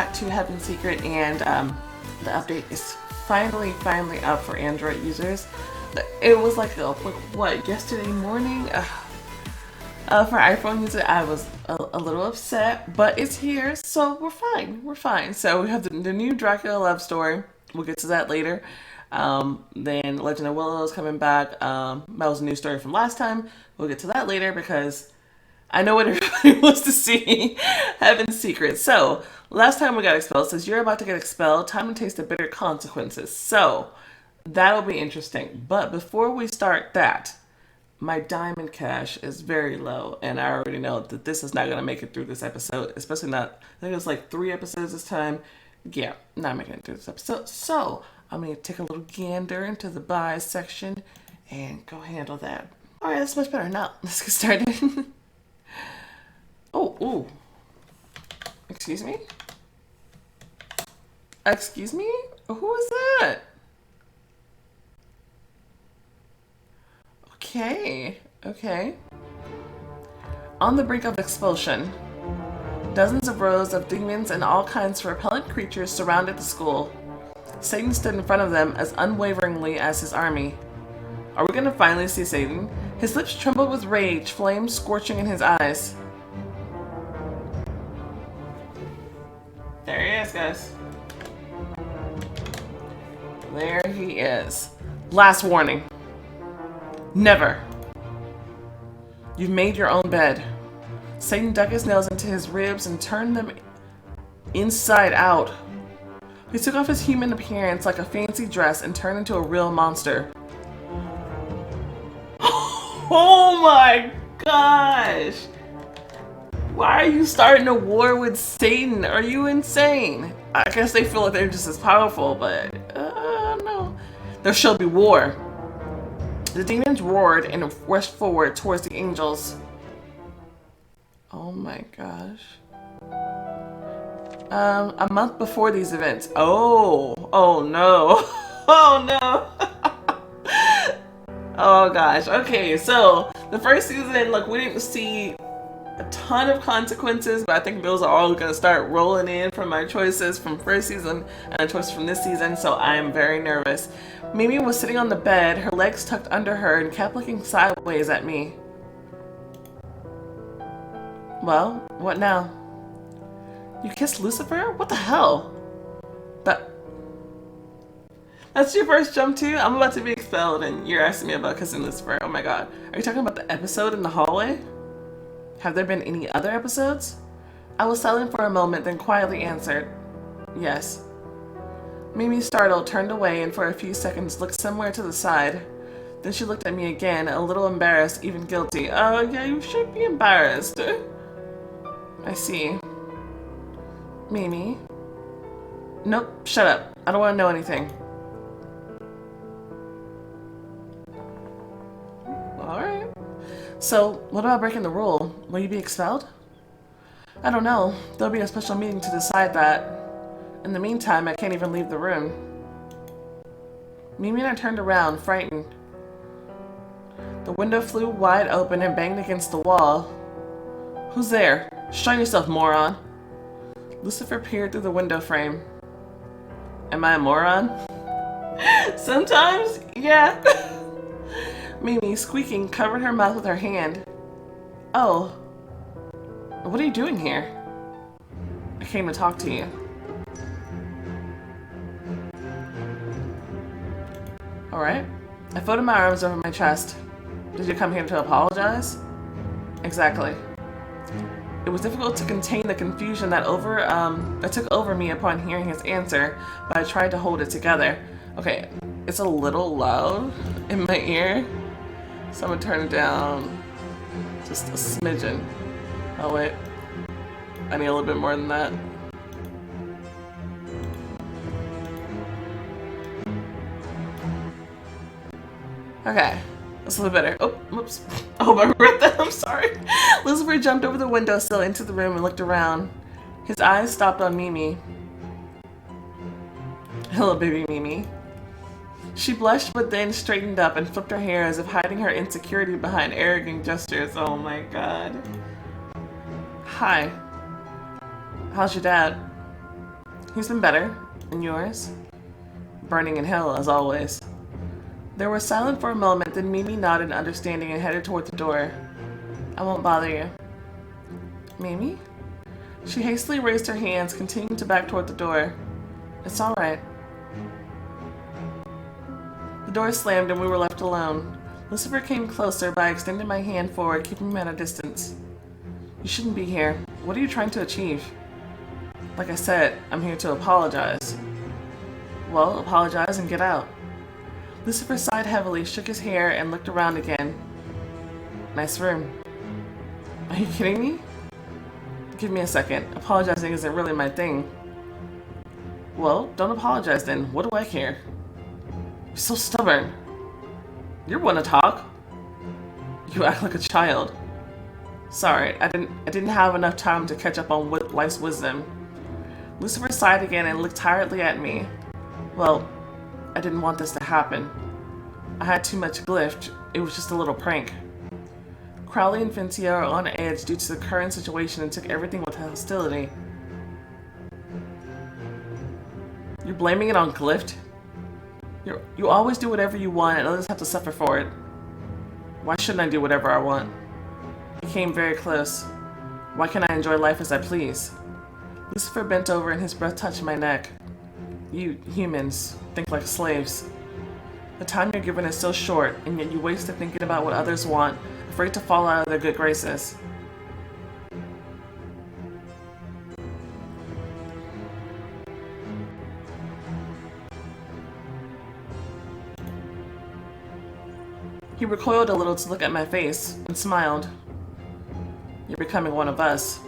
back to Heaven's Secret, and the update is finally up for Android users. It was like, what, yesterday morning? For iPhone users, I was a little upset, but it's here, so we're fine. So we have the new Dracula love story. We'll get to that later. Then Legend of Willow is coming back. That was a new story from last time. We'll get to that later because I know what everybody wants to see. Heaven's Secret. So, last time we got expelled says you're about to get expelled. Time to taste the bitter consequences. So, that'll be interesting. But before we start that, my diamond cash is very low. And I already know that this is not going to make it through this episode. Especially not, I think it was like 3 episodes this time. Yeah, not making it through this episode. So, I'm going to take a little gander into the buys section and go handle that. Alright, that's much better. Now, let's get started. Oh. Excuse me? Excuse me? Who is that? Okay. On the brink of expulsion, dozens of rows of demons and all kinds of repellent creatures surrounded the school. Satan stood in front of them as unwaveringly as his army. Are we gonna finally see Satan? His lips trembled with rage, flames scorching in his eyes. There he is, guys. There he is. Last warning. Never. You've made your own bed. Satan dug his nails into his ribs and turned them inside out. He took off his human appearance like a fancy dress and turned into a real monster. Oh my gosh! Why are you starting a war with Satan? Are you insane? I guess they feel like they're just as powerful, but no. There shall be war. The demons roared and rushed forward towards the angels. Oh my gosh. A month before these events. Oh no. Oh no. Oh gosh. Okay, so the first season, look, we didn't see a ton of consequences, but I think those are all gonna start rolling in from my choices from first season and choices from this season, so I am very nervous. Mimi was sitting on the bed, her legs tucked under her, and kept looking sideways at me. Well, what now? You kissed Lucifer? What the hell? That's your first jump too? I'm about to be expelled and you're asking me about kissing Lucifer. Oh my god. Are you talking about the episode in the hallway? Have there been any other episodes? I was silent for a moment, then quietly answered, yes. Mimi, startled, turned away and for a few seconds looked somewhere to the side. Then she looked at me again, a little embarrassed, even guilty. Oh yeah, you should be embarrassed. I see. Mimi? Nope, shut up. I don't want to know anything. Alright. So, what about breaking the rule? Will you be expelled? I don't know. There'll be a special meeting to decide that. In the meantime, I can't even leave the room. Mimi and I turned around, frightened. The window flew wide open and banged against the wall. Who's there? Show yourself, moron. Lucifer peered through the window frame. Am I a moron? Sometimes, yeah. Mimi, squeaking, covered her mouth with her hand. Oh. What are you doing here? I came to talk to you. Alright. I folded my arms over my chest. Did you come here to apologize? Exactly. It was difficult to contain the confusion that took over me upon hearing his answer, but I tried to hold it together. Okay, it's a little loud in my ear, so I'm gonna turn it down just a smidgen. Oh wait, I need a little bit more than that. Okay. That's a little better. Oh, whoops. Oh, I read that. I'm sorry. Lucifer jumped over the windowsill into the room and looked around. His eyes stopped on Mimi. Hello, baby Mimi. She blushed but then straightened up and flipped her hair as if hiding her insecurity behind arrogant gestures. Oh my god. Hi. How's your dad? He's been better. And yours? Burning in hell, as always. They were silent for a moment, then Mimi nodded in understanding and headed toward the door. I won't bother you. Mimi? She hastily raised her hands, continuing to back toward the door. It's all right. The door slammed and we were left alone. Lucifer came closer, but I extended my hand forward, keeping him at a distance. You shouldn't be here. What are you trying to achieve? Like I said, I'm here to apologize. Well, apologize and get out. Lucifer sighed heavily, shook his hair, and looked around again. Nice room. Are you kidding me? Give me a second. Apologizing isn't really my thing. Well, don't apologize then. What do I care? You're so stubborn. You're one to talk. You act like a child. Sorry, I didn't have enough time to catch up on life's wisdom. Lucifer sighed again and looked tiredly at me. Well, I didn't want this to happen. I had too much glyph. It was just a little prank. Crowley and Fintia are on edge due to the current situation and took everything with hostility. You're blaming it on glyph? You always do whatever you want and others have to suffer for it. Why shouldn't I do whatever I want? He came very close. Why can't I enjoy life as I please? Lucifer bent over and his breath touched my neck. You humans think like slaves. The time you're given is so short, and yet you waste it thinking about what others want, afraid to fall out of their good graces. He recoiled a little to look at my face, and smiled. You're becoming one of us.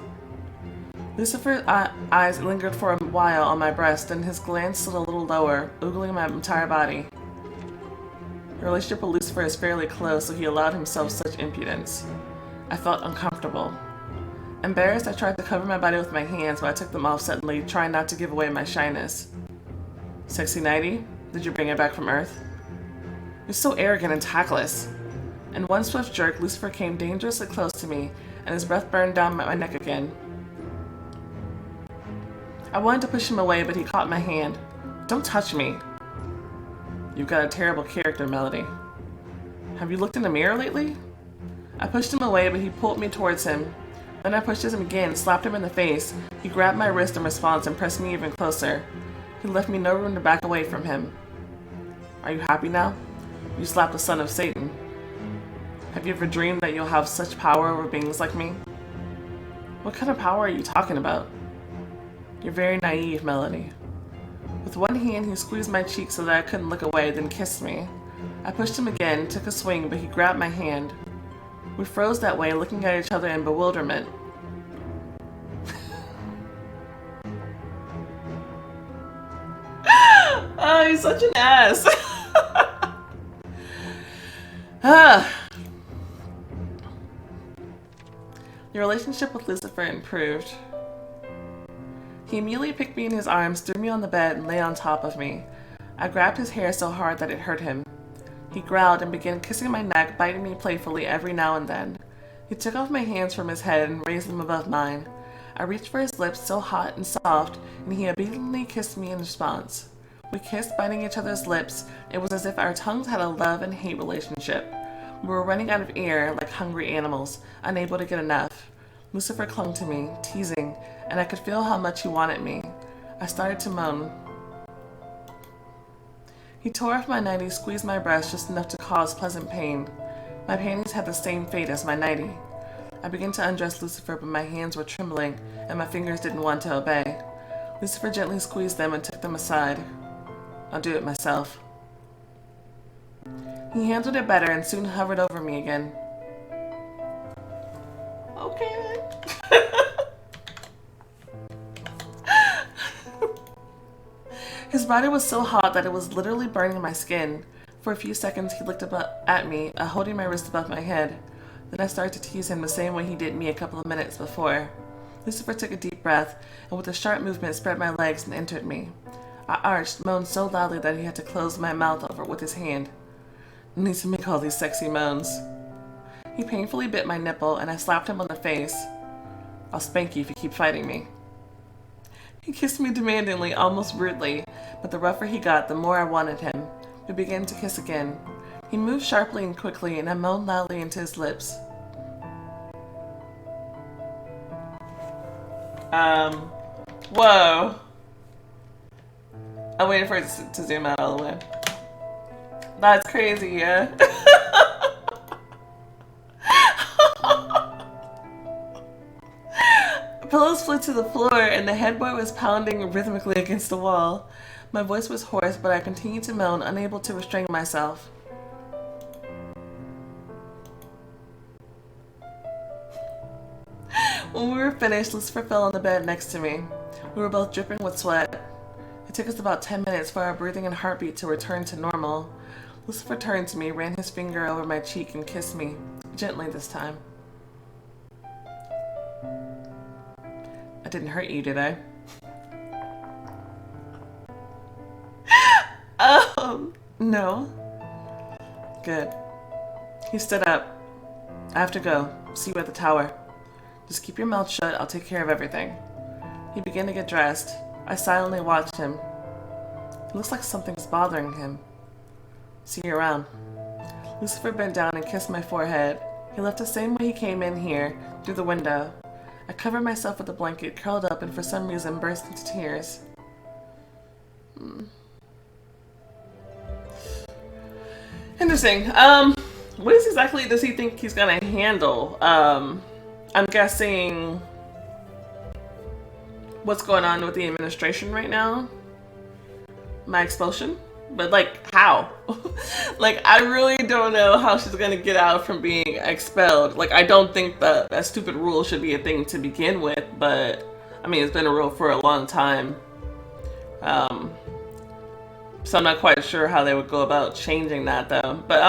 Lucifer's eyes lingered for a while on my breast, and his glance slid a little lower, oogling my entire body. Your relationship with Lucifer is fairly close, so he allowed himself such impudence. I felt uncomfortable. Embarrassed, I tried to cover my body with my hands, but I took them off suddenly, trying not to give away my shyness. Sexy Nighty, did you bring it back from Earth? You're so arrogant and tactless. In one swift jerk, Lucifer came dangerously close to me, and his breath burned down my neck again. I wanted to push him away, but he caught my hand. Don't touch me. You've got a terrible character, Melody. Have you looked in the mirror lately? I pushed him away, but he pulled me towards him. Then I pushed him again, slapped him in the face. He grabbed my wrist in response and pressed me even closer. He left me no room to back away from him. Are you happy now? You slapped the son of Satan. Have you ever dreamed that you'll have such power over beings like me? What kind of power are you talking about? You're very naive, Melody. With one hand, he squeezed my cheek so that I couldn't look away, then kissed me. I pushed him again, took a swing, but he grabbed my hand. We froze that way, looking at each other in bewilderment. Oh, he's such an ass. Your relationship with Lucifer improved. He immediately picked me in his arms, threw me on the bed, and lay on top of me. I grabbed his hair so hard that it hurt him. He growled and began kissing my neck, biting me playfully every now and then. He took off my hands from his head and raised them above mine. I reached for his lips, so hot and soft, and he obediently kissed me in response. We kissed, biting each other's lips. It was as if our tongues had a love and hate relationship. We were running out of air like hungry animals, unable to get enough. Lucifer clung to me, teasing, and I could feel how much he wanted me. I started to moan. He tore off my nightie, squeezed my breast just enough to cause pleasant pain. My panties had the same fate as my nightie. I began to undress Lucifer, but my hands were trembling, and my fingers didn't want to obey. Lucifer gently squeezed them and took them aside. I'll do it myself. He handled it better and soon hovered over me again. Okay. His body was so hot that it was literally burning my skin. For a few seconds, he looked up at me, holding my wrist above my head. Then I started to tease him the same way he did me a couple of minutes before. Lucifer took a deep breath, and with a sharp movement spread my legs and entered me. I arched, moaned so loudly that he had to close my mouth over with his hand. No need to make all these sexy moans. He painfully bit my nipple, and I slapped him on the face. I'll spank you if you keep fighting me. He kissed me demandingly, almost rudely, but the rougher he got, the more I wanted him. We began to kiss again. He moved sharply and quickly, and I moaned loudly into his lips. Whoa. I'm waiting for it to zoom out all the way. That's crazy, yeah. Pillows flew to the floor, and the headboard was pounding rhythmically against the wall. My voice was hoarse, but I continued to moan, unable to restrain myself. When we were finished, Lucifer fell on the bed next to me. We were both dripping with sweat. It took us about 10 minutes for our breathing and heartbeat to return to normal. Lucifer turned to me, ran his finger over my cheek, and kissed me. Gently this time. I didn't hurt you, did I? No. Good. He stood up. I have to go. See you at the tower. Just keep your mouth shut. I'll take care of everything. He began to get dressed. I silently watched him. It looks like something's bothering him. See you around. Lucifer bent down and kissed my forehead. He left the same way he came in here, through the window. I covered myself with a blanket, curled up, and for some reason burst into tears. Interesting. What exactly does he think he's gonna handle? I'm guessing what's going on with the administration right now. My expulsion? But, like, how? Like, I really don't know how she's gonna get out from being expelled. Like, I don't think that stupid rule should be a thing to begin with, but, I mean, it's been a rule for a long time. So I'm not quite sure how they would go about changing that, though. But,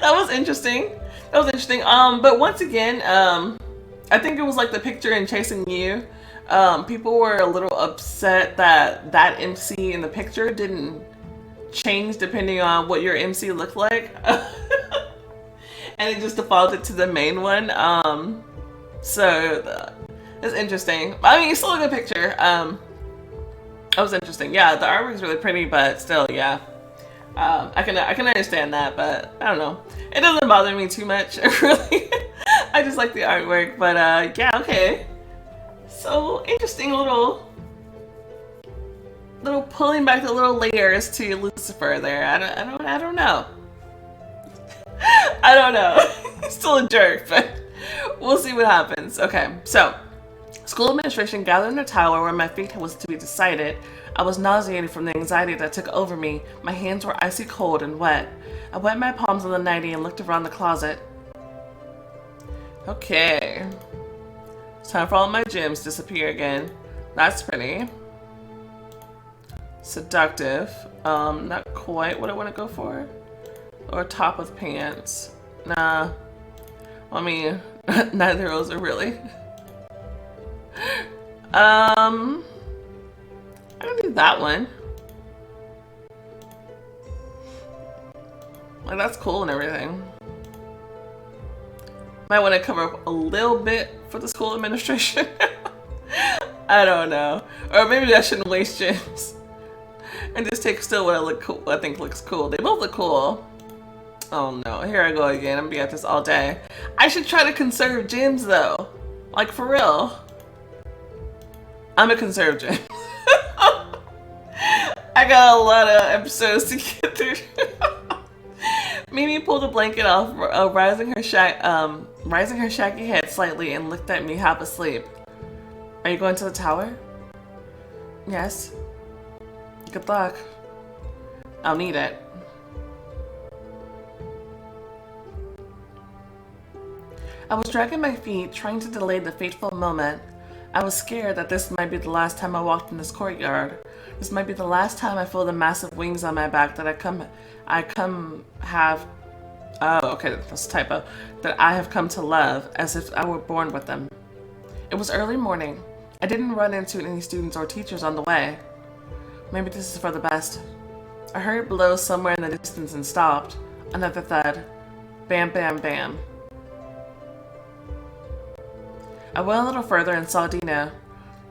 that was interesting. That was interesting. But once again, I think it was like the picture in Chasing You. People were a little upset that MC in the picture didn't change depending on what your MC looked like. And it just defaulted to the main one. So it's interesting. I mean, it's still a good picture. That was interesting. Yeah, the artwork is really pretty, but still, yeah. I can understand that, but I don't know. It doesn't bother me too much, really. I just like the artwork, but yeah, okay. So interesting little pulling back the little layers to Lucifer there. I don't know. I don't know. He's still a jerk, but we'll see what happens. Okay, so school administration gathered in the tower where my fate was to be decided. I was nauseated from the anxiety that took over me. My hands were icy cold and wet. I wet my palms on the nightie and looked around the closet. Okay. It's time for all my gems to disappear again. That's pretty. Seductive. Not quite what I want to go for. Or top with pants. Nah. I mean, neither of those are really. I don't need that one. Like, that's cool and everything. Might want to cover up a little bit for the school administration. I don't know. Or maybe I shouldn't waste gems. And just take still what I think looks cool. They both look cool. Oh no, here I go again. I'm gonna be at this all day. I should try to conserve gems though. Like, for real. I'm a conserve gem. I got a lot of episodes to get through. Mimi pulled a blanket off, rising her shaggy head slightly and looked at me half asleep. Are you going to the tower? Yes. Good luck. I'll need it. I was dragging my feet, trying to delay the fateful moment. I was scared that this might be the last time I walked in this courtyard. This might be the last time I feel the massive wings on my back that I have come to love, as if I were born with them. It was early morning. I didn't run into any students or teachers on the way. Maybe this is for the best. I heard below somewhere in the distance and stopped. Another thud. Bam, bam, bam. I went a little further and saw Dino.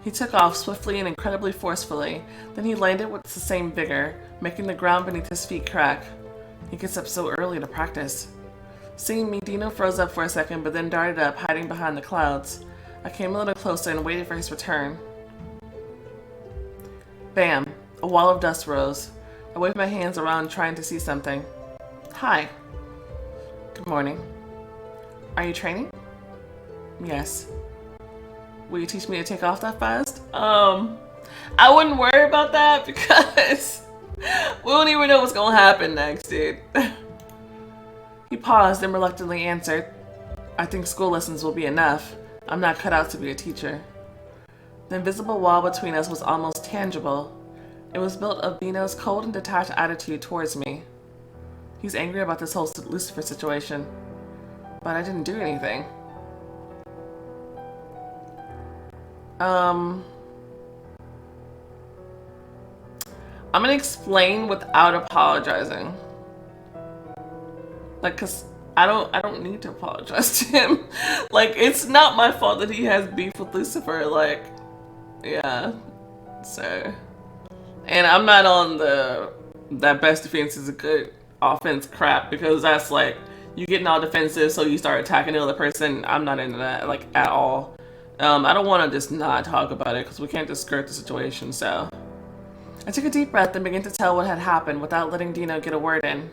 He took off swiftly and incredibly forcefully. Then he landed with the same vigor, making the ground beneath his feet crack. He gets up so early to practice. Seeing me, Dino froze up for a second, but then darted up, hiding behind the clouds. I came a little closer and waited for his return. Bam! A wall of dust rose. I waved my hands around, trying to see something. Hi. Good morning. Are you training? Yes. Will you teach me to take off that fast? I wouldn't worry about that because we don't even know what's gonna happen next, dude. He paused and reluctantly answered, I think school lessons will be enough. I'm not cut out to be a teacher. The invisible wall between us was almost tangible. It was built of Dino's cold and detached attitude towards me. He's angry about this whole Lucifer situation. But I didn't do anything. I'm gonna explain without apologizing. Like, cause I don't need to apologize to him. Like, it's not my fault that he has beef with Lucifer. Like, yeah. So, and I'm not on that best defense is a good offense crap, because that's like you getting all defensive so you start attacking the other person. I'm not into that, like, at all. I don't want to just not talk about it because we can't just skirt the situation. So I took a deep breath and began to tell what had happened without letting Dino get a word in.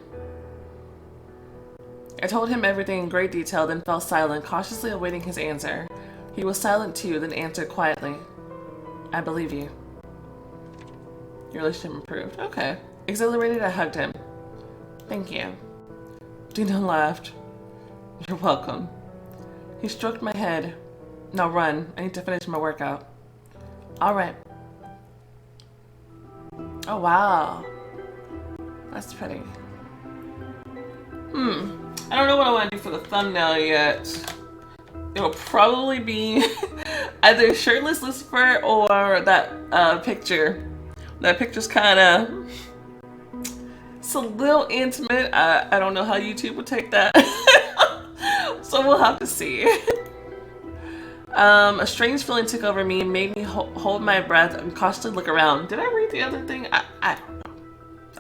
I told him everything in great detail, then fell silent, cautiously awaiting his answer. He was silent too, then answered quietly. I believe you. Your relationship improved. Okay. Exhilarated, I hugged him. Thank you. Dino laughed. You're welcome. He stroked my head. Now run. I need to finish my workout. Alright. Oh, wow. That's pretty. I don't know what I want to do for the thumbnail yet. It'll probably be either shirtless Lucifer or that picture. That picture's kind of... It's a little intimate. I don't know how YouTube would take that. So we'll have to see. A strange feeling took over me and made me hold my breath and cautiously look around. Did I read the other thing? I don't know.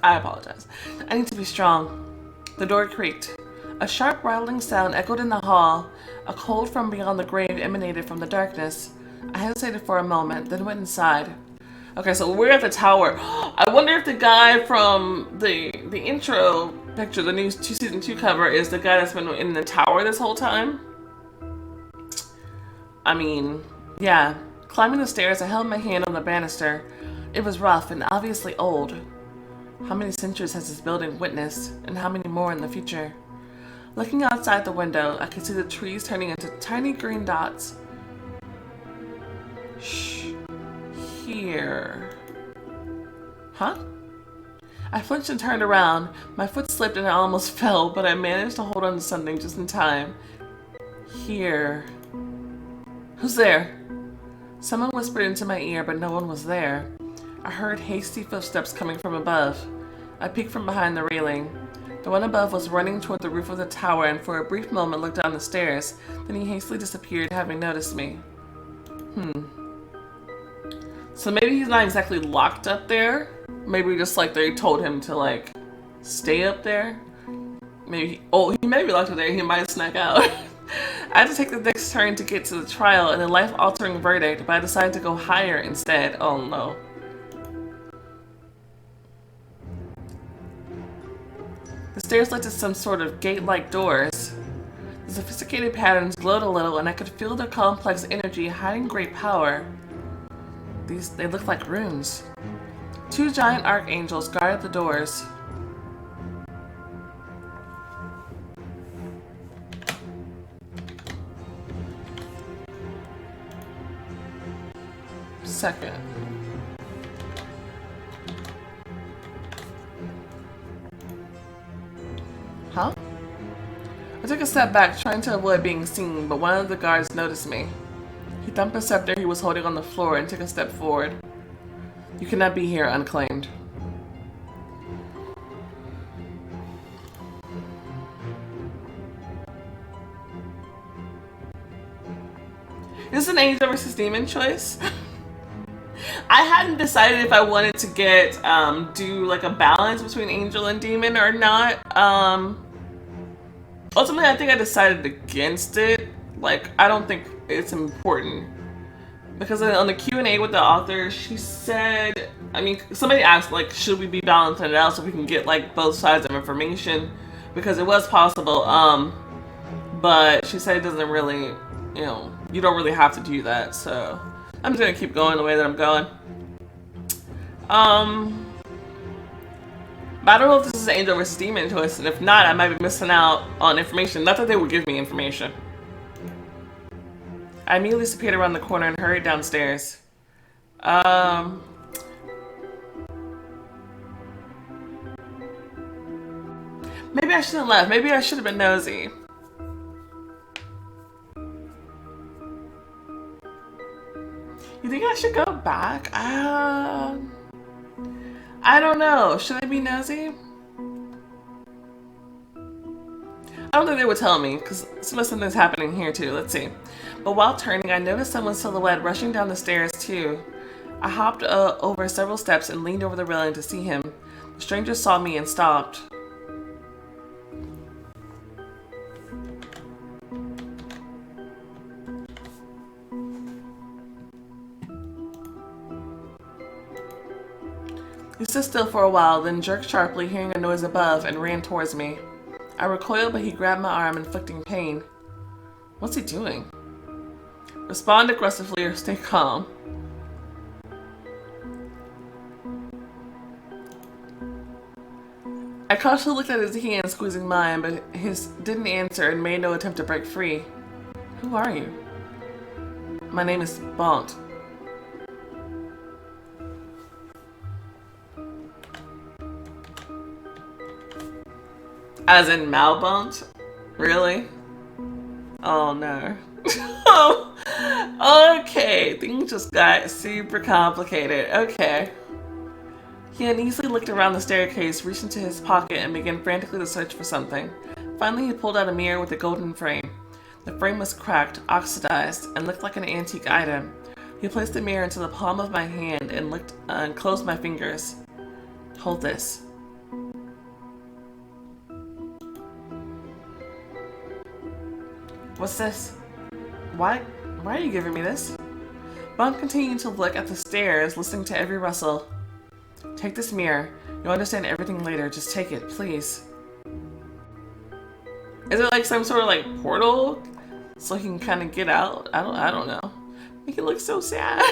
I apologize. I need to be strong. The door creaked. A sharp rattling sound echoed in the hall. A cold from beyond the grave emanated from the darkness. I hesitated for a moment, then went inside. Okay, so we're at the tower. I wonder if the guy from the intro picture, the new season 2 cover, is the guy that's been in the tower this whole time. I mean, yeah. Climbing the stairs, I held my hand on the banister. It was rough and obviously old. How many centuries has this building witnessed, and how many more in the future? Looking outside the window, I could see the trees turning into tiny green dots. Shh. Here. Huh? I flinched and turned around. My foot slipped and I almost fell, but I managed to hold on to something just in time. Here. Who's there? Someone whispered into my ear, but no one was there. I heard hasty footsteps coming from above. I peeked from behind the railing. The one above was running toward the roof of the tower and for a brief moment looked down the stairs. Then he hastily disappeared, having noticed me. So maybe he's not exactly locked up there. Maybe just like they told him to like stay up there. Maybe, he may be locked up there. He might snuck out. I had to take the next turn to get to the trial and a life-altering verdict, but I decided to go higher instead. Oh no. The stairs led to some sort of gate-like doors. The sophisticated patterns glowed a little and I could feel their complex energy hiding great power. They looked like runes. 2 giant archangels guarded the doors. Second. Huh? I took a step back, trying to avoid being seen, but one of the guards noticed me. He thumped a scepter he was holding on the floor and took a step forward. You cannot be here unclaimed. Is this an angel versus demon choice? I hadn't decided if I wanted to get do like a balance between angel and demon or not. Ultimately, I think I decided against it. Like, I don't think it's important because on the Q&A with the author, she said, I mean, somebody asked like, should we be balancing it out so we can get like both sides of information, because it was possible. But she said it doesn't really, you know, you don't really have to do that. So I'm just gonna keep going the way that I'm going. But I don't know if this is an angel versus demon twist, and if not, I might be missing out on information. Not that they would give me information. I immediately disappeared around the corner and hurried downstairs. Maybe I shouldn't have left. Maybe I should have been nosy. You think I should go back? I don't know. Should I be nosy? I don't think they would tell me, because something's happening here too. Let's see. But while turning, I noticed someone's silhouette rushing down the stairs too. I hopped over several steps and leaned over the railing to see him. The stranger saw me and stopped. He stood still for a while, then jerked sharply, hearing a noise above, and ran towards me. I recoiled, but he grabbed my arm, inflicting pain. What's he doing? Respond aggressively or stay calm. I cautiously looked at his hand, squeezing mine, but his didn't answer and made no attempt to break free. Who are you? My name is Bont. As in Malbont? Really? Oh no. Okay, things just got super complicated. Okay. He uneasily looked around the staircase, reached into his pocket, and began frantically to search for something. Finally, he pulled out a mirror with a golden frame. The frame was cracked, oxidized, and looked like an antique item. He placed the mirror into the palm of my hand and closed my fingers. Hold this. What's this? Why are you giving me this? Bont continued to look at the stairs, listening to every rustle. Take this mirror. You'll understand everything later. Just take it, please. Is it like some sort of like portal? So he can kind of get out? I don't know. Make it look so sad.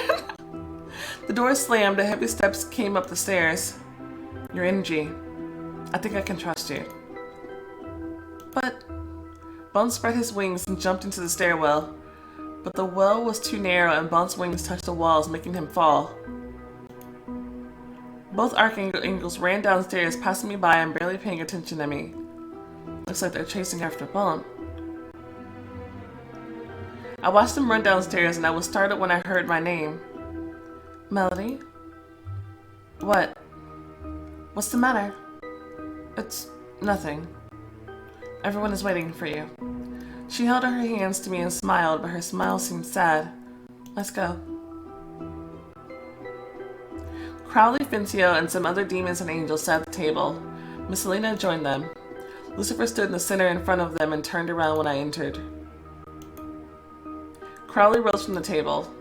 The door slammed, heavy steps came up the stairs. Your energy. I think I can trust you. But Bont spread his wings and jumped into the stairwell. But the well was too narrow and Bont's wings touched the walls, making him fall. Both archangels ran downstairs, passing me by and barely paying attention to me. Looks like they're chasing after Bont. I watched them run downstairs and I was startled when I heard my name. Melody? What? What's the matter? It's nothing. Everyone is waiting for you. She held out her hands to me and smiled, but her smile seemed sad. Let's go. Crowley, Fincio, and some other demons and angels sat at the table. Miss Selena joined them. Lucifer stood in the center in front of them and turned around when I entered. Crowley rose from the table.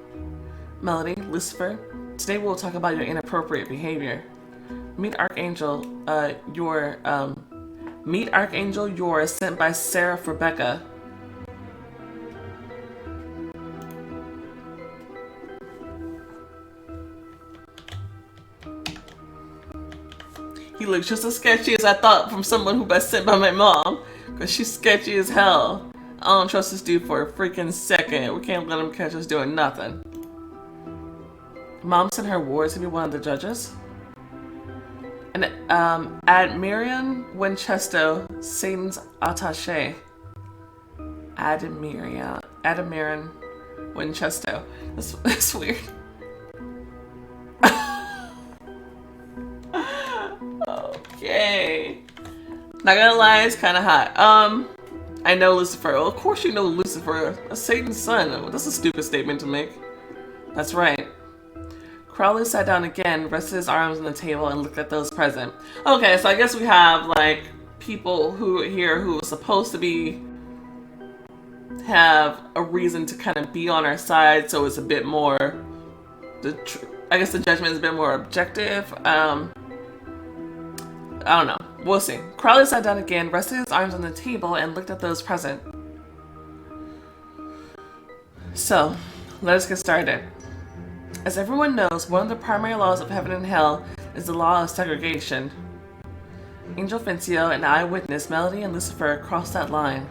Melody, Lucifer, today we'll talk about your inappropriate behavior. Meet Archangel Yor, sent by Seraph Rebecca. He looks just as sketchy as I thought from someone who was sent by my mom. Because she's sketchy as hell. I don't trust this dude for a freaking second. We can't let him catch us doing nothing. Mom sent her ward to be one of the judges. And Admirian Winchester, Satan's attaché. Admirian Winchester. That's weird. Okay. Not gonna lie, it's kind of hot. I know Lucifer. Well, of course you know Lucifer. That's Satan's son. That's a stupid statement to make. That's right. Crowley sat down again, rested his arms on the table, and looked at those present. Okay, so I guess we have, like, people who are here who are supposed to be have a reason to kind of be on our side, so it's a bit more, I guess the judgment is a bit more objective. I don't know. We'll see. Crowley sat down again, rested his arms on the table, and looked at those present. So, let us get started. As everyone knows, one of the primary laws of heaven and hell is the law of segregation. Angel Fincio and eyewitness Melody and Lucifer crossed that line.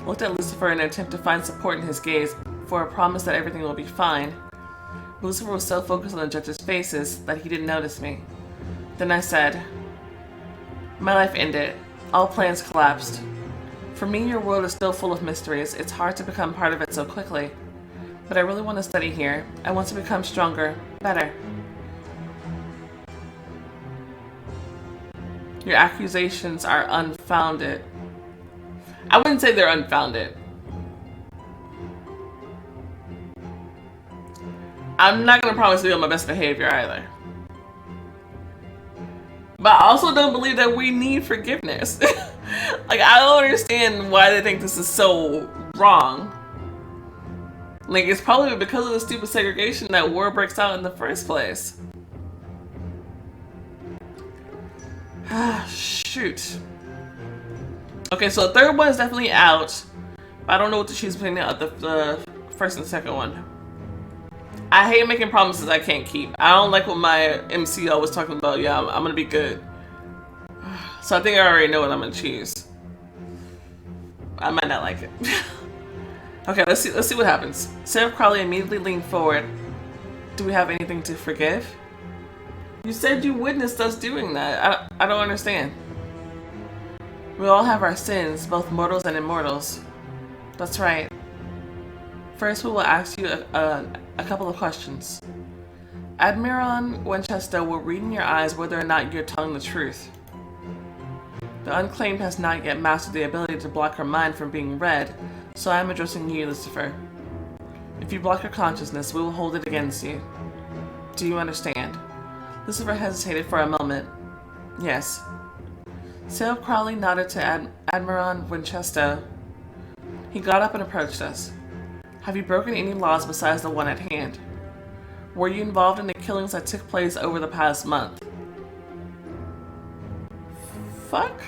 Looked at Lucifer in an attempt to find support in his gaze for a promise that everything will be fine. Lucifer was so focused on the judges' faces that he didn't notice me. Then I said, "My life ended. All plans collapsed. For me, your world is still full of mysteries. It's hard to become part of it so quickly. But I really want to study here. I want to become stronger, better." Your accusations are unfounded. I wouldn't say they're unfounded. I'm not going to promise to be on my best behavior either. But I also don't believe that we need forgiveness. Like, I don't understand why they think this is so wrong. Like, it's probably because of the stupid segregation that war breaks out in the first place. Ah, shoot. Okay, so the third one is definitely out. I don't know what to choose between the first and the second one. I hate making promises I can't keep. I don't like what my MCL was talking about. Yeah, I'm gonna be good. So I think I already know what I'm gonna choose. I might not like it. Okay, let's see what happens. Sarah Crowley immediately leaned forward. Do we have anything to forgive? You said you witnessed us doing that. I don't understand. We all have our sins, both mortals and immortals. That's right. First, we will ask you a couple of questions. Admiral Winchester will read in your eyes whether or not you're telling the truth. The unclaimed has not yet mastered the ability to block her mind from being read, so I am addressing you, Lucifer. If you block her consciousness, we will hold it against you. Do you understand? Lucifer hesitated for a moment. Yes. Sarah Crowley nodded to Admiral Winchester. He got up and approached us. Have you broken any laws besides the one at hand? Were you involved in the killings that took place over the past month? Fuck?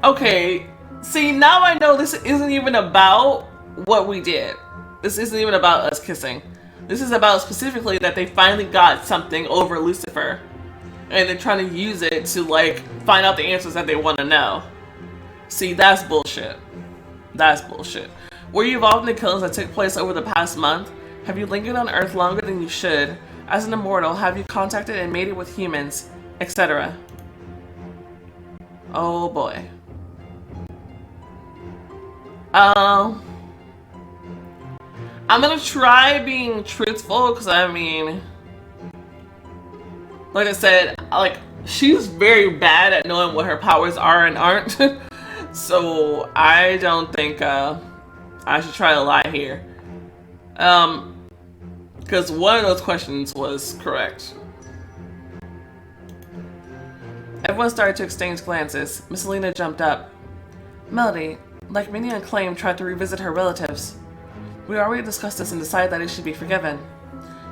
Okay, see, now I know this isn't even about what we did. This isn't even about us kissing. This is about specifically that they finally got something over Lucifer. And they're trying to use it to, like, find out the answers that they want to know. See, that's bullshit. That's bullshit. Were you involved in the killings that took place over the past month? Have you lingered on Earth longer than you should? As an immortal, have you contacted and mated with humans, etc.? Oh boy. I'm gonna try being truthful, because I mean, like I said, like, she's very bad at knowing what her powers are and aren't. So I don't think I should try to lie here. Because one of those questions was correct. Everyone started to exchange glances. Miss Alina jumped up. Melody, like many unclaimed, tried to revisit her relatives. We already discussed this and decided that it should be forgiven.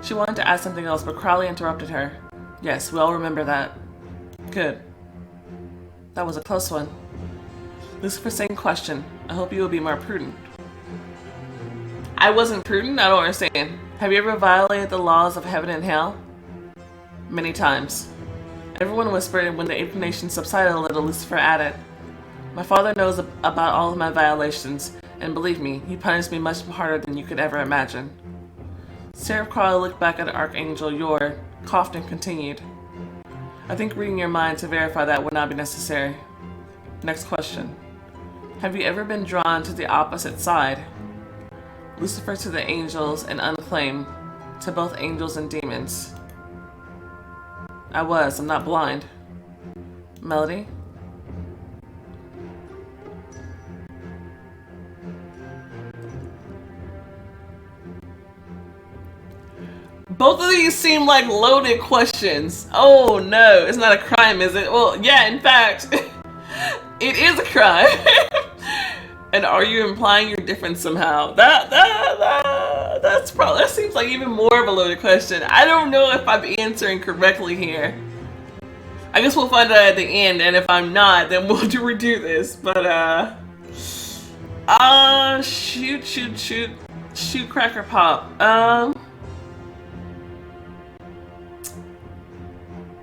She wanted to add something else, but Crowley interrupted her. Yes, we all remember that. Good. That was a close one. Lucifer, same question. I hope you will be more prudent. I wasn't prudent? I don't understand. Have you ever violated the laws of heaven and hell? Many times. Everyone whispered, and when the indignation subsided a little, Lucifer added, My father knows about all of my violations, and believe me, he punished me much harder than you could ever imagine. Sarah Crowley looked back at Archangel Yor, coughed and continued. I think reading your mind to verify that would not be necessary. Next question. Have you ever been drawn to the opposite side? Lucifer to the angels and unclaimed, to both angels and demons. I was, I'm not blind. Melody? Both of these seem like loaded questions. Oh no, it's not a crime, is it? Well, yeah, in fact, it is a crime. And are you implying you're different somehow? That seems like even more of a loaded question. I don't know if I'm answering correctly here. I guess we'll find out at the end, and if I'm not, then we'll redo this. But shoot, cracker pop.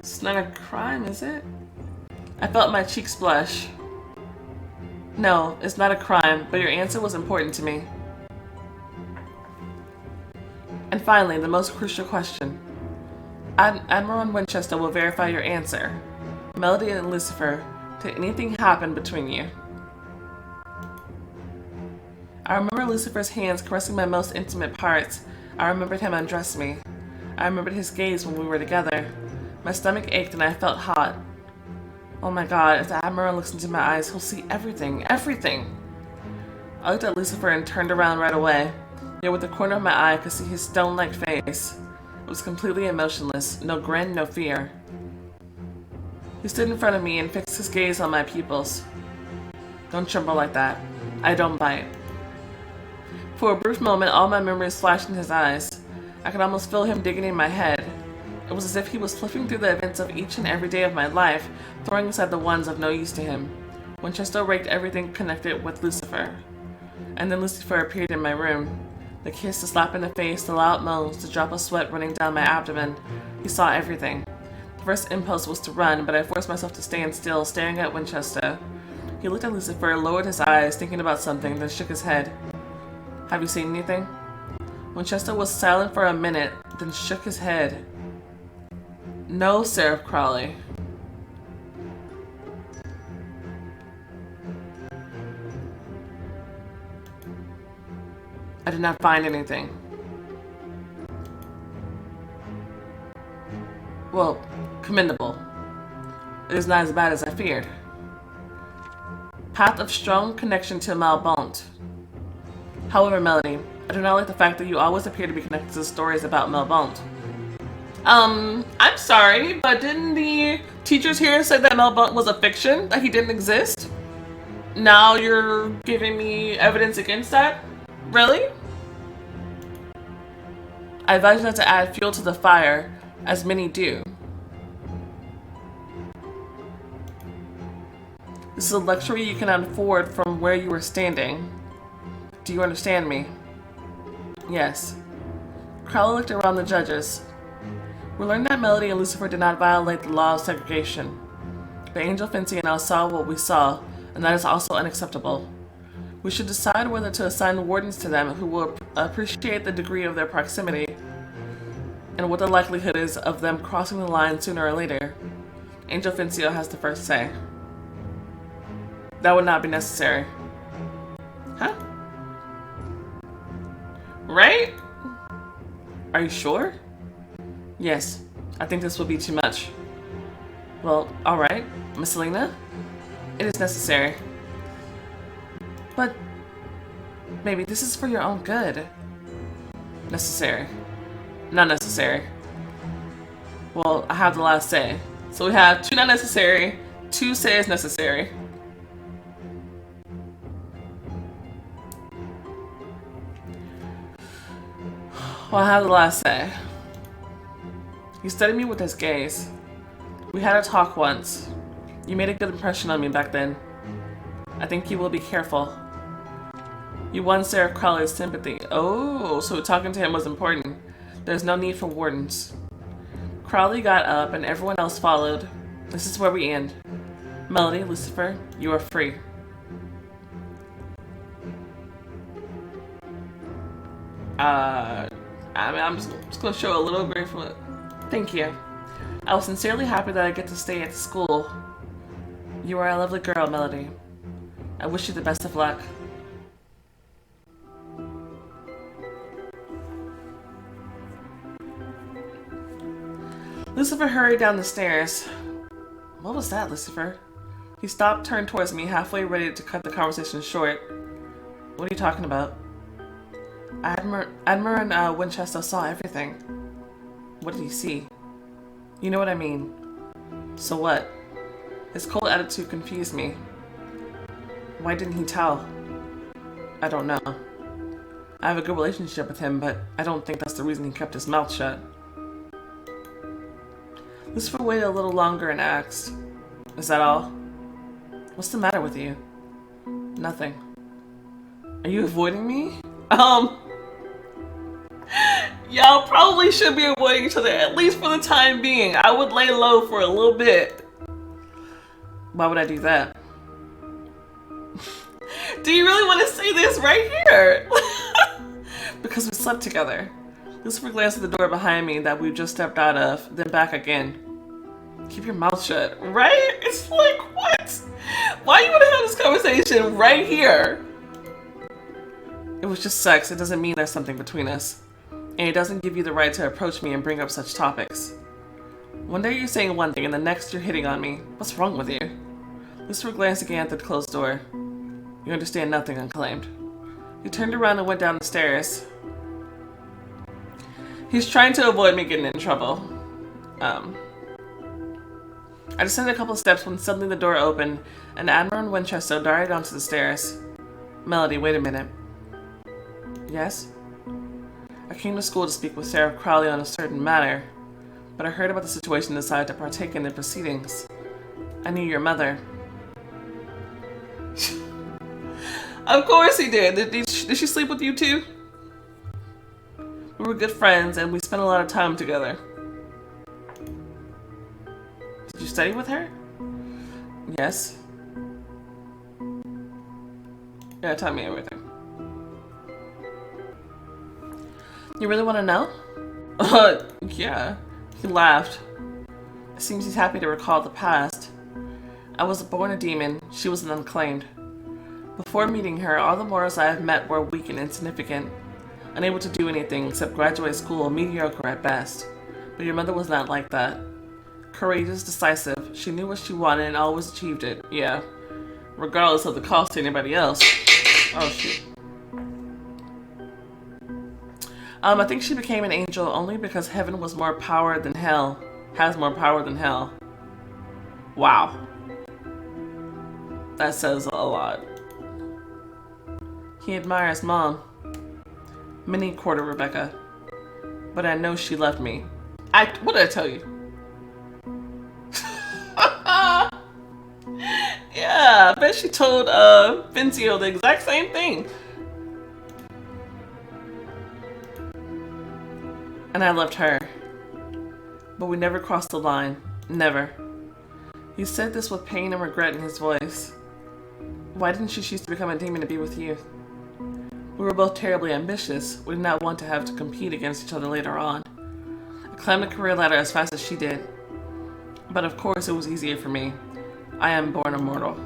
It's not a crime, is it? I felt my cheeks blush. No, it's not a crime, but your answer was important to me. And finally, the most crucial question. Admiral Winchester will verify your answer. Melody and Lucifer, did anything happen between you? I remember Lucifer's hands caressing my most intimate parts. I remembered him undress me. I remembered his gaze when we were together. My stomach ached and I felt hot. Oh my god, if the Admiral looks into my eyes, he'll see everything. Everything! I looked at Lucifer and turned around right away. Yet with the corner of my eye, I could see his stone-like face. It was completely emotionless. No grin, no fear. He stood in front of me and fixed his gaze on my pupils. Don't tremble like that. I don't bite. For a brief moment, all my memories flashed in his eyes. I could almost feel him digging in my head. It was as if he was flipping through the events of each and every day of my life, throwing aside the ones of no use to him. Winchester raked everything connected with Lucifer. And then Lucifer appeared in my room. The kiss, the slap in the face, the loud moans, the drop of sweat running down my abdomen. He saw everything. The first impulse was to run, but I forced myself to stand still, staring at Winchester. He looked at Lucifer, lowered his eyes, thinking about something, then shook his head. Have you seen anything? Winchester was silent for a minute, then shook his head. No, Seraph Crowley. I did not find anything. Well, commendable. It is not as bad as I feared. Path of strong connection to Bont. However, Melody, I do not like the fact that you always appear to be connected to stories about Bont. I'm sorry, but didn't the teachers here say that Bont was a fiction? That he didn't exist? Now you're giving me evidence against that? Really? I advise you not to add fuel to the fire, as many do. This is a luxury you cannot afford from where you are standing. Do you understand me? Yes. Crowley looked around the judges. We learned that Melody and Lucifer did not violate the law of segregation. But Angel Fancy and I saw what we saw, and that is also unacceptable. We should decide whether to assign wardens to them who will appreciate the degree of their proximity, and what the likelihood is of them crossing the line sooner or later. Angel Fincio has the first say. That would not be necessary. Huh? Right? Are you sure? Yes, I think this will be too much. Well, alright, Miss Selena. It is necessary. But maybe this is for your own good. Necessary. Not necessary. Well, I have the last say. So we have 2 not necessary, 2 say is necessary. Well, I have the last say. He studied me with his gaze. We had a talk once. You made a good impression on me back then. I think you will be careful. You won Seraph Crowley's sympathy. Oh, so talking to him was important. There's no need for wardens. Crowley got up and everyone else followed. This is where we end. Melody, Lucifer, you are free. I'm just gonna show a little grateful. Thank you. I was sincerely happy that I get to stay at the school. You are a lovely girl, Melody. I wish you the best of luck. Lucifer hurried down the stairs. What was that, Lucifer? He stopped, turned towards me, halfway ready to cut the conversation short. What are you talking about? Admiral Winchester saw everything. What did he see? You know what I mean. So what? His cold attitude confused me. Why didn't he tell? I don't know. I have a good relationship with him, but I don't think that's the reason he kept his mouth shut. Lucifer waited a little longer and asked, "Is that all? What's the matter with you?" "Nothing." "Are you avoiding me?" Y'all probably should be avoiding each other, at least for the time being. I would lay low for a little bit. Why would I do that? Do you really want to say this right here? Because we slept together. Lucifer glanced at the door behind me that we just stepped out of, then back again. Keep your mouth shut, right? It's like, what? Why you want to have this conversation right here? It was just sex. It doesn't mean there's something between us. And it doesn't give you the right to approach me and bring up such topics. One day you're saying one thing and the next you're hitting on me. What's wrong with you? Lucifer glanced again at the closed door. You understand nothing, unclaimed. He turned around and went down the stairs. He's trying to avoid me getting in trouble. I descended a couple of steps when suddenly the door opened and Admiral Winchester darted onto the stairs. Melody, wait a minute. Yes? I came to school to speak with Sarah Crowley on a certain matter, but I heard about the situation and decided to partake in the proceedings. I knew your mother. Of course he did. Did she sleep with you too? We were good friends and we spent a lot of time together. Did you study with her? Yes. Yeah, tell me everything. You really want to know? Yeah. He laughed. It seems he's happy to recall the past. I was born a demon. She was an unclaimed. Before meeting her, all the mortals I have met were weak and insignificant, unable to do anything except graduate school, mediocre at best. But your mother was not like that. Courageous, decisive, she knew what she wanted and always achieved it. Yeah, regardless of the cost to anybody else. Oh shoot. I think she became an angel only because heaven was more power than hell. Has more power than hell. Wow. That says a lot. He admires Mom. Many courted Rebecca. But I know she left me. What did I tell you? Yeah, I bet she told Vincio the exact same thing. And I loved her. But we never crossed the line. Never. He said this with pain and regret in his voice. Why didn't she choose to become a demon to be with you? We were both terribly ambitious. We did not want to have to compete against each other later on. I climbed the career ladder as fast as she did. But of course it was easier for me. I am born immortal.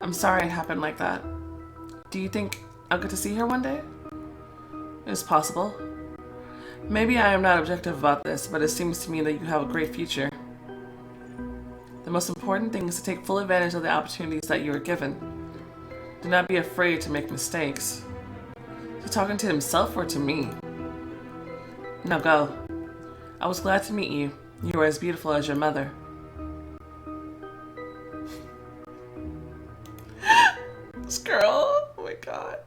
I'm sorry it happened like that. Do you think I'll get to see her one day? It's possible. Maybe I am not objective about this, but it seems to me that you have a great future. The most important thing is to take full advantage of the opportunities that you are given. Do not be afraid to make mistakes. Is he talking to himself or to me? Now go. I was glad to meet you. You are as beautiful as your mother. This girl, oh my god.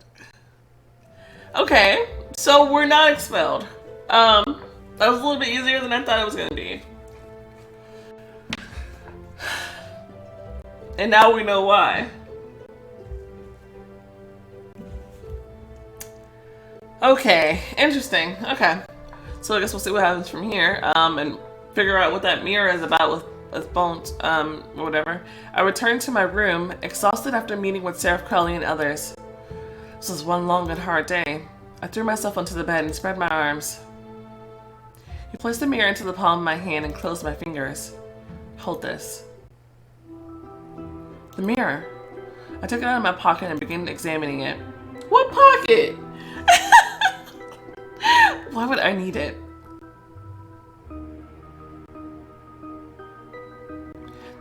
Okay, so we're not expelled. That was a little bit easier than I thought it was gonna be. And now we know why. Okay, interesting. Okay. So I guess we'll see what happens from here, and figure out what that mirror is about with Bont, or whatever. I returned to my room, exhausted after meeting with Sarah Crowley and others. This was one long and hard day. I threw myself onto the bed and spread my arms. He placed the mirror into the palm of my hand and closed my fingers. Hold this. The mirror. I took it out of my pocket and began examining it. What pocket? Why would I need it?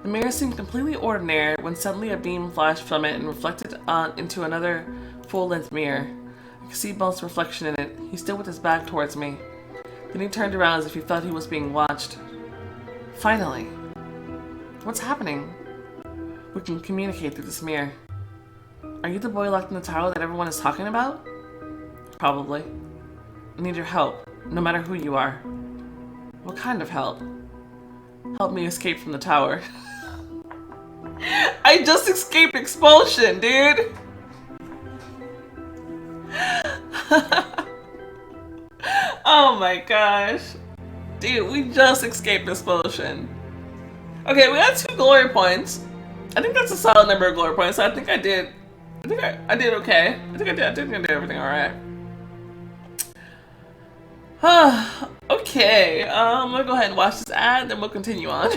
The mirror seemed completely ordinary when suddenly a beam flashed from it and reflected into another full-length mirror. I could see Bont's reflection in it. He stood with his back towards me. Then he turned around as if he thought he was being watched. Finally. What's happening? We can communicate through this mirror. Are you the boy locked in the tower that everyone is talking about? Probably. I need your help, no matter who you are. What kind of help? Help me escape from the tower. I just escaped expulsion, dude! Oh my gosh. Dude, we just escaped expulsion. Okay, we got 2 glory points. I think that's a solid number of glory points. I think I did okay. I think I did everything alright. Okay, I'm gonna go ahead and watch this ad, then we'll continue on.